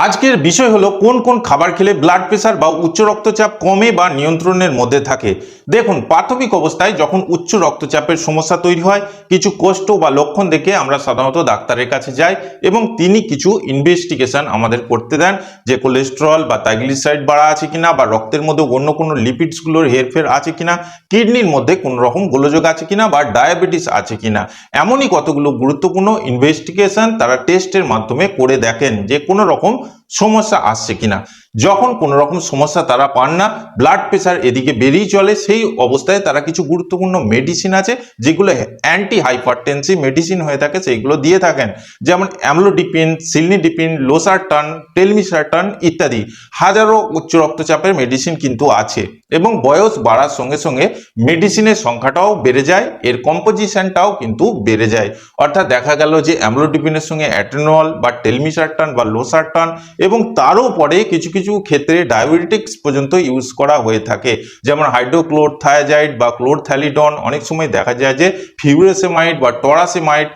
আজকের বিষয় হলো কোন কোন খাবার খেলে ব্লাড প্রেশার বা উচ্চ রক্তচাপ কমে বা নিয়ন্ত্রণের মধ্যে থাকে। দেখুন, প্রাথমিক অবস্থায় যখন উচ্চ রক্তচাপের সমস্যা তৈরি হয়, কিছু কষ্ট বা লক্ষণ দেখে আমরা সাধারণত ডাক্তারের কাছে যাই এবং তিনি কিছু ইনভেস্টিগেশন আমাদের করতে দেন, যে কোলেস্টেরল বা ট্রাইগ্লিসারাইড বাড়া আছে কিনা, বা রক্তের মধ্যে অন্য কোনো লিপিডসগুলোর হেরফের আছে কিনা, কিডনির মধ্যে কোনো রকম গোলযোগ আছে কিনা, বা ডায়াবেটিস আছে কিনা। এমনই কতগুলো গুরুত্বপূর্ণ ইনভেস্টিগেশন তারা টেস্টের মাধ্যমে করে দেখেন যে কোনো রকম সমস্যা আসছে কিনা। যখন কোনো রকম সমস্যা তারা পান না, ব্লাড প্রেশার এদিকে বেরিয়ে চলে, সেই অবস্থায় তারা কিছু গুরুত্বপূর্ণ মেডিসিন আছে যেগুলো অ্যান্টি হাইপারটেনসিভ মেডিসিন হয়ে থাকে, সেইগুলো দিয়ে থাকেন, যেমন অ্যামলোডিপিন, সিলনিডিপিন, লোসার্টান, টেলমিসার্টান ইত্যাদি। হাজারো উচ্চ রক্তচাপের মেডিসিন কিন্তু আছে এবং বয়স বাড়ার সঙ্গে সঙ্গে মেডিসিনের সংখ্যাটাও বেড়ে যায়, এর কম্পোজিশনটাও কিন্তু বেড়ে যায়। অর্থাৎ দেখা গেল যে অ্যামলোডিপিনের সঙ্গে অ্যাটেনল বা টেলমিসার্টান বা লোসার্টান এবং তারও পরে কিছু কিছু ক্ষেত্রে ডায়াবেটিক্স পর্যন্ত ইউজ করা হয়ে থাকে, যেমন হাইড্রোক্লোরথায়াজাইড বা ক্লোরথ্যালিডন। অনেক সময় দেখা যায় যে ফিউরেসেমাইড বা টরাসেমাইড,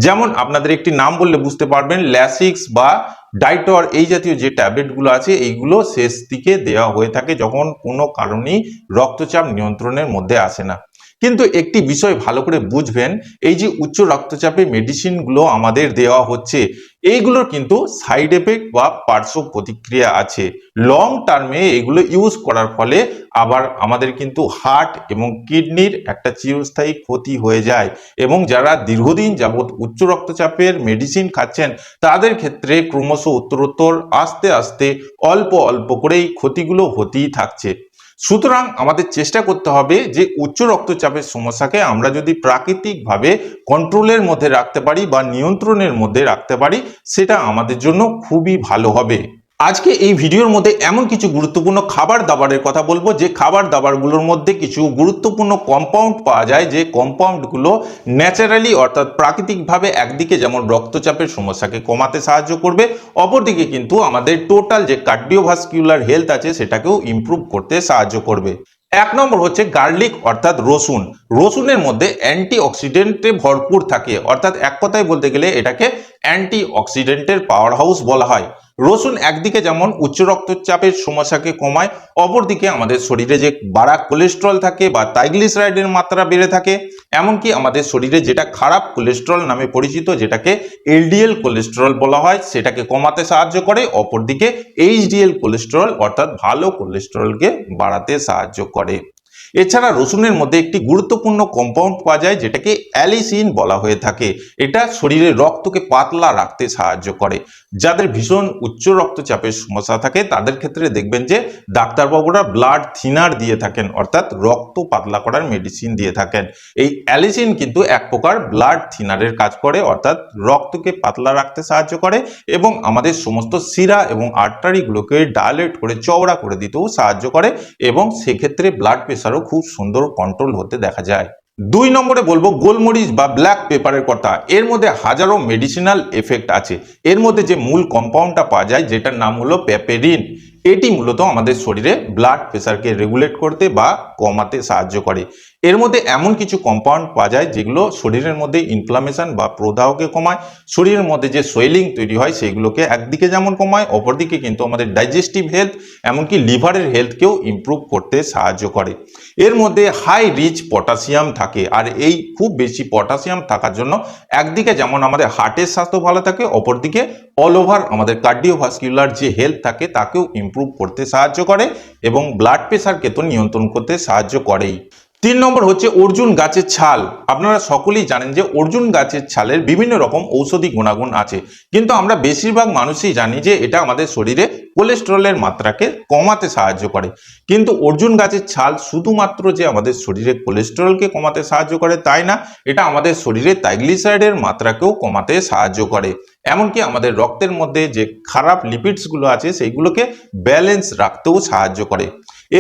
যেমন আপনাদের একটি নাম বললে বুঝতে পারবেন, ল্যাসিক্স বা ডাইটর, এই জাতীয় যে ট্যাবলেটগুলো আছে এইগুলো শেষ দিকে দেওয়া হয়ে থাকে যখন কোনো কারণেই রক্তচাপ নিয়ন্ত্রণের মধ্যে আসে না। কিন্তু একটি বিষয় ভালো করে বুঝবেন, এই যে উচ্চ রক্তচাপের মেডিসিনগুলো আমাদের দেওয়া হচ্ছে, এইগুলোর কিন্তু সাইড এফেক্ট বা পার্শ্ব প্রতিক্রিয়া আছে। লং টার্মে এগুলো ইউজ করার ফলে আবার আমাদের কিন্তু হার্ট এবং কিডনির একটা চিরস্থায়ী ক্ষতি হয়ে যায়, এবং যারা দীর্ঘদিন যাবৎ উচ্চ রক্তচাপের মেডিসিন খাচ্ছেন তাদের ক্ষেত্রে ক্রমশ উত্তরোত্তর আস্তে আস্তে অল্প অল্প করে এই ক্ষতিগুলো হতেই থাকছে। সুতরাং আমাদের চেষ্টা করতে হবে যে উচ্চ রক্তচাপের সমস্যাকে আমরা যদি প্রাকৃতিকভাবে কন্ট্রোলের মধ্যে রাখতে পারি বা নিয়ন্ত্রণের মধ্যে রাখতে পারি, সেটা আমাদের জন্য খুবই ভালো হবে। আজকে এই ভিডিওর মধ্যে এমন কিছু গুরুত্বপূর্ণ খাবার দাবারের কথা বলবো, যে খাবার দাবারগুলোর মধ্যে কিছু গুরুত্বপূর্ণ কম্পাউন্ড পাওয়া যায়, যে কম্পাউন্ডগুলো ন্যাচারালি অর্থাৎ প্রাকৃতিকভাবে একদিকে যেমন রক্তচাপের সমস্যাকে কমাতে সাহায্য করবে, অপরদিকে কিন্তু আমাদের টোটাল যে কার্ডিওভাস্কুলার হেলথ আছে সেটাকেও ইমপ্রুভ করতে সাহায্য করবে। এক নম্বর হচ্ছে গার্লিক অর্থাৎ রসুন। রসুনের মধ্যে অ্যান্টি অক্সিডেন্টে ভরপুর থাকে, অর্থাৎ এক কথায় বলতে গেলে এটাকে অ্যান্টি অক্সিডেন্টের পাওয়ার হাউস বলা হয়। রসুন একদিকে যেমন উচ্চ রক্তচাপের সমস্যাকে কমায়, অপরদিকে আমাদের শরীরে যে বাড়া কোলেস্ট্রল থাকে বা ট্রাইগ্লিসারাইডের মাত্রা বেড়ে থাকে, এমনকি আমাদের শরীরে যেটা খারাপ কোলেস্ট্রল নামে পরিচিত, যেটাকে এলডিএল কোলেস্টেরল বলা হয়, সেটাকে কমাতে সাহায্য করে। অপরদিকে এইচডিএল কোলেস্টেরল অর্থাৎ ভালো কোলেস্টেরলকে বাড়াতে সাহায্য করে। এছাড়া রসুনের মধ্যে একটি গুরুত্বপূর্ণ কম্পাউন্ড পাওয়া যায় যেটাকে অ্যালিসিন বলা হয়ে থাকে। এটা শরীরের রক্তকে পাতলা রাখতে সাহায্য করে। যাদের ভীষণ উচ্চ রক্তচাপের সমস্যা থাকে তাদের ক্ষেত্রে দেখবেন যে ডাক্তারবাবুরা ব্লাড থিনার দিয়ে থাকেন, অর্থাৎ রক্ত পাতলা করার মেডিসিন দিয়ে থাকেন। এই অ্যালিসিন কিন্তু এক প্রকার ব্লাড থিনারের কাজ করে, অর্থাৎ রক্তকে পাতলা রাখতে সাহায্য করে এবং আমাদের সমস্ত শিরা এবং আর্টারিগুলোকে ডায়ালেট করে চওড়া করে দিতেও সাহায্য করে, এবং সেক্ষেত্রে ব্লাড প্রেশারও খুব সুন্দর কন্ট্রোল হতে দেখা যায়। দুই নম্বরে বলবো গোলমরিচ বা ব্ল্যাক পেপারের কথা। এর মধ্যে হাজারো মেডিসিনাল এফেক্ট আছে। এর মধ্যে যে মূল কম্পাউন্ডটা পাওয়া যায় যেটার নাম হলো প্যাপেরিন, এটি মূলত আমাদের শরীরে ব্লাড প্রেশারকে রেগুলেট করতে বা কমাতে সাহায্য করে। এর মধ্যে এমন কিছু কম্পাউন্ড পাওয়া যায় যেগুলো শরীরের মধ্যে ইনফ্লামেশন বা প্রদাহকে কমায়, শরীরের মধ্যে যে সোয়েলিং তৈরি হয় সেগুলোকে একদিকে যেমন কমায়, অপরদিকে কিন্তু আমাদের ডাইজেস্টিভ হেলথ এমনকি লিভারের হেলথকেও ইমপ্রুভ করতে সাহায্য করে। এর মধ্যে হাই রিচ পটাশিয়াম থাকে, আর এই খুব বেশি পটাশিয়াম থাকার জন্য একদিকে যেমন আমাদের হার্টের স্বাস্থ্য ভালো থাকে, অপরদিকে অল ওভার আমাদের কার্ডিওভাস্কুলার যে হেলথ থাকে তাকেও ইমপ্রুভ করতে সাহায্য করে এবং ব্লাড প্রেশারকে তো নিয়ন্ত্রণ করতে সাহায্য করেই। তিন নম্বর হচ্ছে অর্জুন গাছের ছাল। আপনারা সকলেই জানেন যে অর্জুন গাছের ছালের বিভিন্ন রকম ঔষধি গুণাগুণ আছে, কিন্তু আমরা বেশিরভাগ মানুষই জানি যে এটা আমাদের শরীরে কোলেস্টেরলের মাত্রাকে কমাতে সাহায্য করে। কিন্তু অর্জুন গাছের ছাল শুধুমাত্র যে আমাদের শরীরে কোলেস্টেরলকে কমাতে সাহায্য করে তাই না, এটা আমাদের শরীরে ট্রাইগ্লিসারাইডের মাত্রাকেও কমাতে সাহায্য করে। এমনকি আমাদের রক্তের মধ্যে যে খারাপ লিপিডসগুলো আছে সেইগুলোকে ব্যালেন্স রাখতেও সাহায্য করে।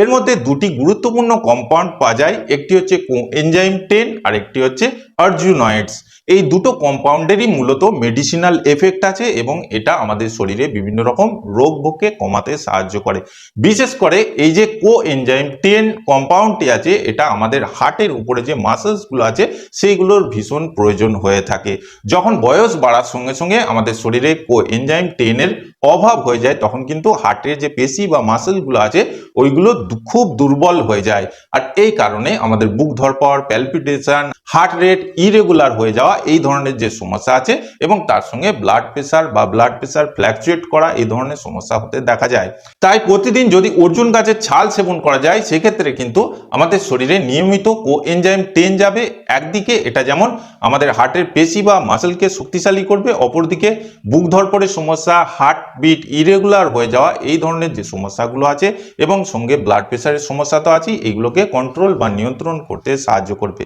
এর মধ্যে দুটি গুরুত্বপূর্ণ কম্পাউন্ড পাওয়া যায়, একটি হচ্ছে কোএনজাইম 10 আর একটি হচ্ছে আরজিনোয়েডস। এই দুটো কম্পাউন্ডেরই মূলত মেডিসিনাল এফেক্ট আছে এবং এটা আমাদের শরীরে বিভিন্ন রকম রোগ ভোগকে কমাতে সাহায্য করে। বিশেষ করে এই যে কোএনজাইম 10 কম্পাউন্ডটি আছে, এটা আমাদের হার্টের উপরে যে মাসেলসগুলো আছে সেইগুলোর ভীষণ প্রয়োজন হয়ে থাকে। যখন বয়স বাড়ার সঙ্গে সঙ্গে আমাদের শরীরে কোএনজাইম 10 এর অভাব হয়ে যায় তখন কিন্তু হার্টের যে পেশি বা মাসেলগুলো আছে ওইগুলো খুব দুর্বল হয়ে যায়। আর এই কারণে আমাদের বুক ধড়ফড়, প্যালপিটেশন, হার্ট রেট ইরেগুলার হয়ে যাওয়া এই ধরনের যে সমস্যা আছে এবং তার সঙ্গে ব্লাড প্রেসার ফ্ল্যাকচুয়েট করা এই ধরনের সমস্যা হতে দেখা যায়। তাই প্রতিদিন যদি অর্জুন গাছের ছাল সেবন করা যায় সেক্ষেত্রে কিন্তু আমাদের শরীরে নিয়মিত কোএনজাইম 10 যাবে। একদিকে এটা যেমন আমাদের হার্টের পেশি বা মাসেলকে শক্তিশালী করবে, অপরদিকে বুক ধড়ফড়ের সমস্যা, হার্টবিট ইরেগুলার হয়ে যাওয়া এই ধরনের যে সমস্যাগুলো আছে এবং সঙ্গে ব্লাড প্রেসারের সমস্যা তো আছেই, এইগুলোকে কন্ট্রোল বা নিয়ন্ত্রণ করতে সাহায্য করবে।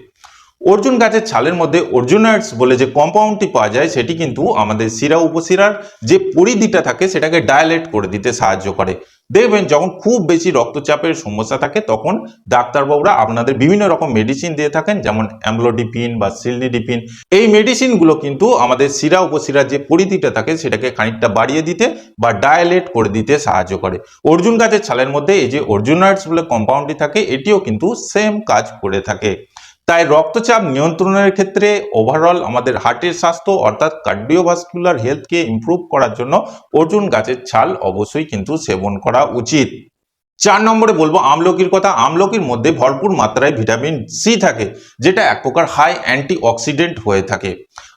অর্জুন গাছের ছালের মধ্যে অর্জুনাইডস বলে যে কম্পাউন্ডটি পাওয়া যায় সেটি কিন্তু আমাদের শিরা উপশিরার যে পরিধিটা থাকে সেটাকে ডায়ালেট করে দিতে সাহায্য করে। দেখবেন যখন খুব বেশি রক্তচাপের সমস্যা থাকে তখন ডাক্তারবাবুরা আপনাদের বিভিন্ন রকম মেডিসিন দিয়ে থাকেন, যেমন অ্যামলোডিপিন বা সিলনিডিপিন। এই মেডিসিনগুলো কিন্তু আমাদের শিরা উপশিরার যে পরিধিটা থাকে সেটাকে খানিকটা বাড়িয়ে দিতে বা ডায়ালেট করে দিতে সাহায্য করে। অর্জুন গাছের ছালের মধ্যে এই যে অর্জুনাইডস বলে কম্পাউন্ডটি থাকে এটিও কিন্তু সেম কাজ করে থাকে। তাই রক্তচাপ নিয়ন্ত্রণের ক্ষেত্রে ওভারঅল আমাদের হার্টের স্বাস্থ্য অর্থাৎ কার্ডিওভাস্কুলার হেলথকে ইমপ্রুভ করার জন্য অর্জুন গাছের ছাল অবশ্যই কিন্তু সেবন করা উচিত। 4 নম্বরে বলবো আমলকির কথা। আমলকির মধ্যে ভরপুর মাত্রায় ভিটামিন সি থাকে, যেটা এক প্রকার হাই অ্যান্টিঅক্সিডেন্ট হয়ে থাকে।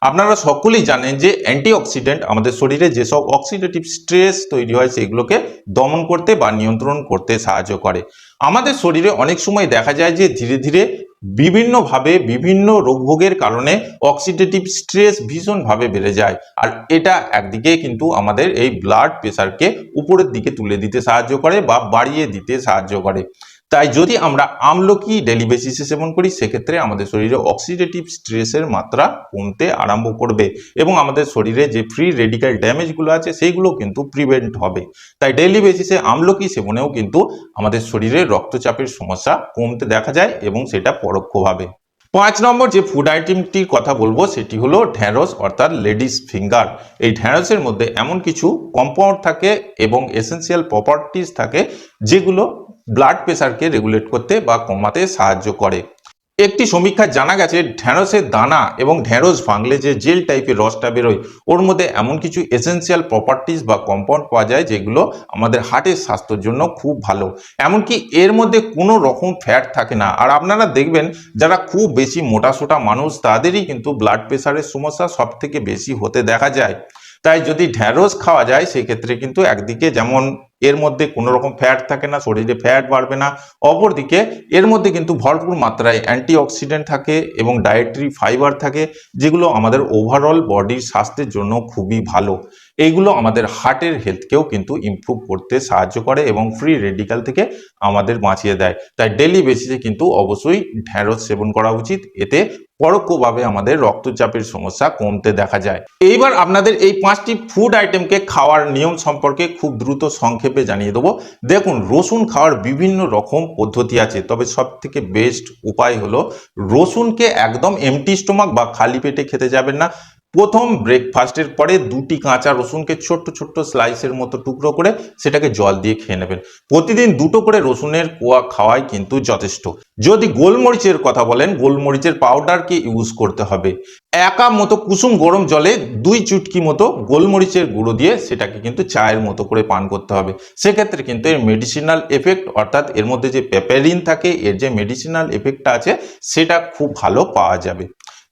আপনারা সকলেই জানেন যে অ্যান্টিঅক্সিডেন্ট আমাদের শরীরে যেসব অক্সিডেটিভ স্ট্রেস তৈরি হয় সেগুলোকে দমন করতে বা নিয়ন্ত্রণ করতে সাহায্য করে। আমাদের শরীরে অনেক সময় দেখা যায় যে ধীরে ধীরে বিভিন্নভাবে বিভিন্ন রোগভোগের কারণে অক্সিডেটিভ স্ট্রেস ভীষণভাবে বেড়ে যায়, আর এটা একদিকে কিন্তু আমাদের এই ব্লাড প্রেসারকে উপরের দিকে তুলে দিতে সাহায্য করে বা বাড়িয়ে দিতে সাহায্য করে। তাই যদি আমরা আমলকি ডেলি বেসিসে সেবন করি সেক্ষেত্রে আমাদের শরীরে অক্সিডেটিভ স্ট্রেসের মাত্রা কমতে আরম্ভ করবে এবং আমাদের শরীরে যে ফ্রি রেডিক্যাল ড্যামেজগুলো আছে সেইগুলো কিন্তু প্রিভেন্ট হবে। তাই ডেলি বেসিসে আমলকি সেবনেও কিন্তু আমাদের শরীরে রক্তচাপের সমস্যা কমতে দেখা যায় এবং সেটা পরোক্ষভাবে। 5 নম্বর যে ফুড আইটেমটির কথা বলবো সেটি হলো ঢ্যাঁড়স অর্থাৎ লেডিস ফিঙ্গার। এই ঢ্যাঁড়সের মধ্যে এমন কিছু কম্পাউন্ড থাকে এবং এসেন্সিয়াল প্রপার্টিজ থাকে যেগুলো ব্লাড প্রেসারকে রেগুলেট করতে বা কমাতে সাহায্য করে। একটি সমীক্ষায় জানা গেছে ঢ্যাঁড়সের দানা এবং ঢ্যাঁড়স ভাঙলে যে জেল টাইপের রসটা বেরোয় ওর মধ্যে এমন কিছু এসেন্সিয়াল প্রপার্টিজ বা কম্পাউন্ড পাওয়া যায় যেগুলো আমাদের হার্টের স্বাস্থ্যের জন্য খুব ভালো। এমনকি এর মধ্যে কোনো রকম ফ্যাট থাকে না। আর আপনারা দেখবেন যারা খুব বেশি মোটাসোটা মানুষ তাদেরই কিন্তু ব্লাড প্রেসারের সমস্যা সব থেকে বেশি হতে দেখা যায়। তাই যদি ঢ্যাঁড়স খাওয়া যায় সেক্ষেত্রে কিন্তু একদিকে যেমন এর মধ্যে কোনো রকম ফ্যাট থাকে না, শরীরে ফ্যাট বাড়বে না, অপরদিকে এর মধ্যে কিন্তু ভরপুর মাত্রায় অ্যান্টিঅক্সিডেন্ট থাকে এবং ডায়েটারি ফাইবার থাকে যেগুলো আমাদের ওভারঅল বডির স্বাস্থ্যের জন্য খুবই ভালো। এইগুলো আমাদের হার্টের হেলথকেও কিন্তু ইমপ্রুভ করতে সাহায্য করে এবং ফ্রি রেডিক্যাল থেকে আমাদের বাঁচিয়ে দেয়। তাই ডেলি বেসিসে কিন্তু অবশ্যই ঢ্যাঁড়স সেবন করা উচিত, এতে পরোক্ষভাবে আমাদের রক্তচাপের সমস্যা কমতে দেখা যায়। এইবার আপনাদের এই 5টি ফুড আইটেমকে খাওয়ার নিয়ম সম্পর্কে খুব দ্রুত সংক্ষেপে জানিয়ে দেবো। দেখুন, রসুন খাওয়ার বিভিন্ন রকম পদ্ধতি আছে, তবে সব থেকে বেস্ট উপায় হলো রসুনকে একদম এমটি স্টোমাক বা খালি পেটে খেতে যাবেন না। প্রথম ব্রেকফাস্টের পরে 2টি কাঁচা রসুনকে ছোট্ট ছোট্ট স্লাইসের মতো টুকরো করে সেটাকে জল দিয়ে খেয়ে নেবেন। প্রতিদিন 2টো করে রসুনের কোয়া খাওয়াই কিন্তু যথেষ্ট। যদি গোলমরিচের কথা বলেন, গোলমরিচের পাউডারকে ইউজ করতে হবে। একা মতো কুসুম গরম জলে 2 চুটকি মতো গোলমরিচের গুঁড়ো দিয়ে সেটাকে কিন্তু চায়ের মতো করে পান করতে হবে। সেক্ষেত্রে কিন্তু এর মেডিসিনাল এফেক্ট অর্থাৎ এর মধ্যে যে পেপারিন থাকে এর যে মেডিসিনাল এফেক্টটা আছে সেটা খুব ভালো পাওয়া যাবে।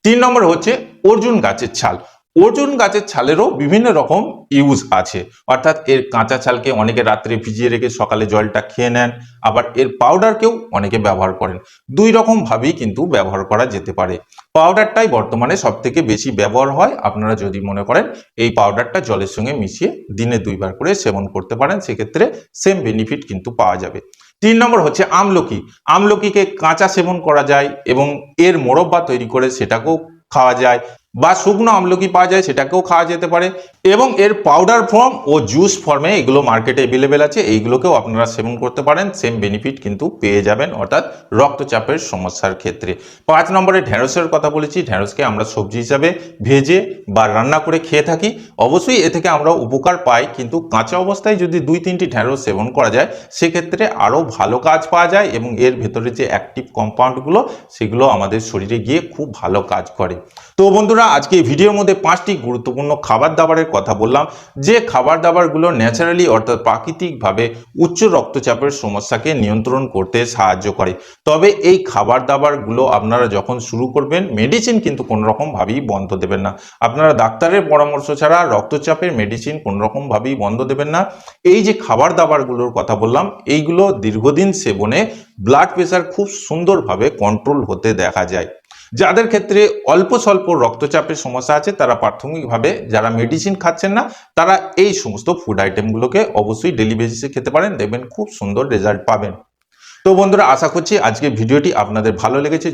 3 নম্বর হচ্ছে অর্জুন গাছের ছাল। অর্জুন গাছের ছালেরও বিভিন্ন রকম ইউজ আছে, অর্থাৎ এর কাঁচা ছালকে অনেকে রাত্রে ভিজিয়ে রেখে সকালে জলটা খেয়ে নেন, আবার এর পাউডারকেও অনেকে ব্যবহার করেন। 2 রকম ভাবেই কিন্তু ব্যবহার করা যেতে পারে। পাউডারটাই বর্তমানে সব থেকে বেশি ব্যবহার হয়। আপনারা যদি মনে করেন এই পাউডারটা জলের সঙ্গে মিশিয়ে দিনে 2 বার করে সেবন করতে পারেন সেক্ষেত্রে সেম বেনিফিট কিন্তু পাওয়া যাবে। 3 নম্বর হচ্ছে আমলকি। আমলকিকে কাঁচা সেবন করা যায় এবং এর মোরব্বা তৈরি করে সেটাকেও খাওয়া যায়, বা শুকনো আমলকি পাওয়া যায় সেটাকেও খাওয়া যেতে পারে এবং এর পাউডার ফর্ম ও জুস ফর্মে এগুলো মার্কেটে অ্যাভেলেবেল আছে, এইগুলোকেও আপনারা সেবন করতে পারেন, সেম বেনিফিট কিন্তু পেয়ে যাবেন অর্থাৎ রক্তচাপের সমস্যার ক্ষেত্রে। 5 নম্বরে ঢ্যাঁড়সের কথা বলেছি। ঢ্যাঁড়সকে আমরা সবজি হিসাবে ভেজে বা রান্না করে খেয়ে থাকি, অবশ্যই এ থেকে আমরা উপকার পাই, কিন্তু কাঁচা অবস্থায় যদি 2-3টি ঢ্যাঁড়স সেবন করা যায় সেক্ষেত্রে আরও ভালো কাজ পাওয়া যায় এবং এর ভেতরে যে অ্যাক্টিভ কম্পাউন্ডগুলো সেগুলো আমাদের শরীরে গিয়ে খুব ভালো কাজ করে। তো বন্ধুরা, আজকে এই ভিডিওর মধ্যে 5টি গুরুত্বপূর্ণ খাবার দাবারের কথা বললাম, যে খাবার দাবারগুলো ন্যাচারালি অর্থাৎ প্রাকৃতিকভাবে উচ্চ রক্তচাপের সমস্যাকে নিয়ন্ত্রণ করতে সাহায্য করে। তবে এই খাবার দাবারগুলো আপনারা যখন শুরু করবেন, মেডিসিন কিন্তু কোনো রকমভাবেই বন্ধ দেবেন না। আপনারা ডাক্তারের পরামর্শ ছাড়া রক্তচাপের মেডিসিন কোনো রকমভাবেই বন্ধ দেবেন না। এই যে খাবার দাবারগুলোর কথা বললাম, এইগুলো দীর্ঘদিন সেবনে ব্লাড প্রেশার খুব সুন্দরভাবে কন্ট্রোল হতে দেখা যায়। যাদের ক্ষেত্রে অল্প স্বল্প রক্তচাপের সমস্যা আছে, তারা প্রাথমিকভাবে যারা মেডিসিন খাচ্ছেন না, তারা এই সমস্ত ফুড আইটেমগুলোকে অবশ্যই ডেলি বেসিসে খেতে পারেন, দেখবেন খুব সুন্দর রেজাল্ট পাবেন। তো বন্ধুরা, আশা করছি আজকের ভিডিওটি আপনাদের ভালো লেগেছে।